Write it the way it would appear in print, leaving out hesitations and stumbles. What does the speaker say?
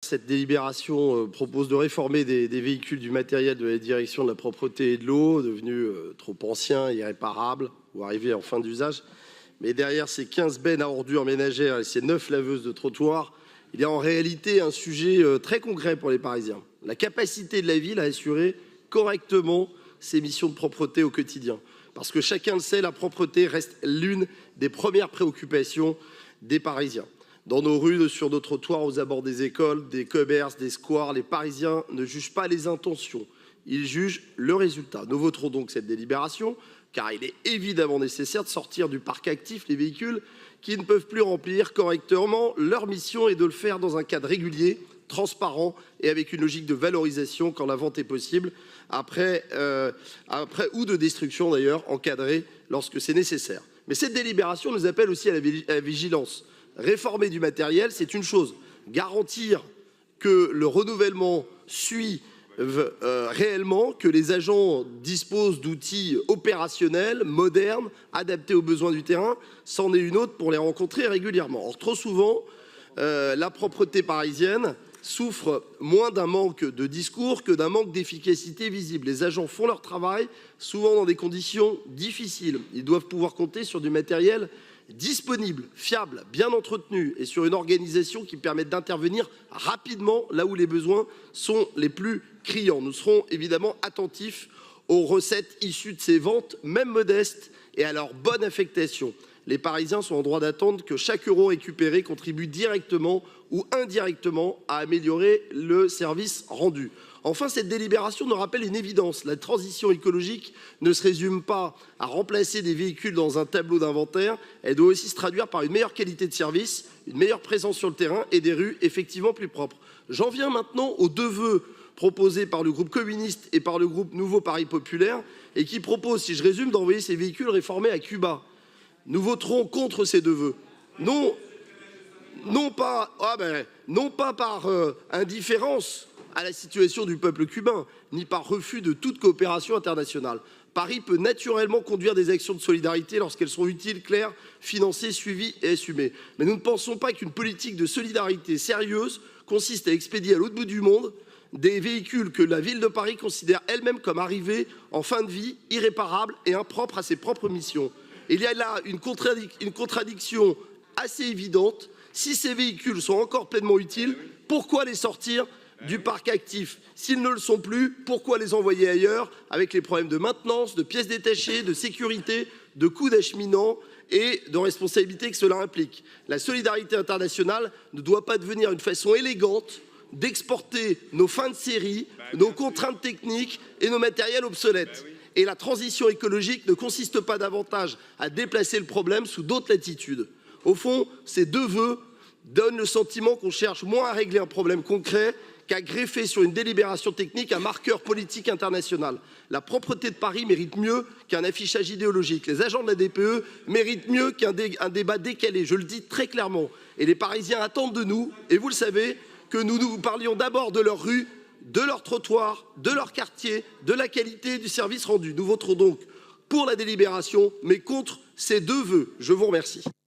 cette délibération propose de réformer des véhicules du matériel de la direction de la propreté et de l'eau, devenus trop anciens, irréparables ou arrivés en fin d'usage. Mais derrière ces 15 bennes à ordures ménagères et ces 9 laveuses de trottoirs, il y a en réalité un sujet très concret pour les Parisiens. La capacité de la ville à assurer correctement ses missions de propreté au quotidien. Parce que chacun le sait, la propreté reste l'une des premières préoccupations des Parisiens. Dans nos rues, sur nos trottoirs, aux abords des écoles, des commerces, des squares, les Parisiens ne jugent pas les intentions, ils jugent le résultat. Nous voterons donc cette délibération, car il est évidemment nécessaire de sortir du parc actif les véhicules qui ne peuvent plus remplir correctement leur mission et de le faire dans un cadre régulier, transparent et avec une logique de valorisation quand la vente est possible, après ou de destruction d'ailleurs, encadrée lorsque c'est nécessaire. Mais cette délibération nous appelle aussi à la vigilance. Réformer du matériel, c'est une chose. Garantir que le renouvellement suit réellement, que les agents disposent d'outils opérationnels, modernes, adaptés aux besoins du terrain, c'en est une autre pour les rencontrer régulièrement. Or, trop souvent, la propreté parisienne souffre moins d'un manque de discours que d'un manque d'efficacité visible. Les agents font leur travail, souvent dans des conditions difficiles. Ils doivent pouvoir compter sur du matériel disponible, fiable, bien entretenu et sur une organisation qui permette d'intervenir rapidement là où les besoins sont les plus criants. Nous serons évidemment attentifs aux recettes issues de ces ventes, même modestes, et à leur bonne affectation. Les Parisiens sont en droit d'attendre que chaque euro récupéré contribue directement ou indirectement à améliorer le service rendu. Enfin, cette délibération nous rappelle une évidence. La transition écologique ne se résume pas à remplacer des véhicules dans un tableau d'inventaire. Elle doit aussi se traduire par une meilleure qualité de service, une meilleure présence sur le terrain et des rues effectivement plus propres. J'en viens maintenant aux deux vœux proposés par le groupe communiste et par le groupe Nouveau Paris Populaire et qui proposent, si je résume, d'envoyer ces véhicules réformés à Cuba. Nous voterons contre ces deux vœux. Non pas par indifférence à la situation du peuple cubain, ni par refus de toute coopération internationale. Paris peut naturellement conduire des actions de solidarité lorsqu'elles sont utiles, claires, financées, suivies et assumées. Mais nous ne pensons pas qu'une politique de solidarité sérieuse consiste à expédier à l'autre bout du monde des véhicules que la ville de Paris considère elle-même comme arrivés en fin de vie, irréparables et impropres à ses propres missions. Il y a là une contradiction assez évidente. Si ces véhicules sont encore pleinement utiles, pourquoi les sortir du parc actif? S'ils ne le sont plus, pourquoi les envoyer ailleurs avec les problèmes de maintenance, de pièces détachées, de sécurité, de coûts d'acheminement et de responsabilité que cela implique? La solidarité internationale ne doit pas devenir une façon élégante d'exporter nos fins de série, nos contraintes techniques et nos matériels obsolètes. Et la transition écologique ne consiste pas davantage à déplacer le problème sous d'autres latitudes. Au fond, ces deux vœux donnent le sentiment qu'on cherche moins à régler un problème concret qu'à greffer sur une délibération technique un marqueur politique international. La propreté de Paris mérite mieux qu'un affichage idéologique. Les agents de la DPE méritent mieux qu'un débat décalé. Je le dis très clairement. Et les Parisiens attendent de nous, et vous le savez, que nous parlions d'abord de leur rue, de leur trottoir, de leur quartier, de la qualité du service rendu. Nous voterons donc pour la délibération, mais contre ces deux vœux. Je vous remercie.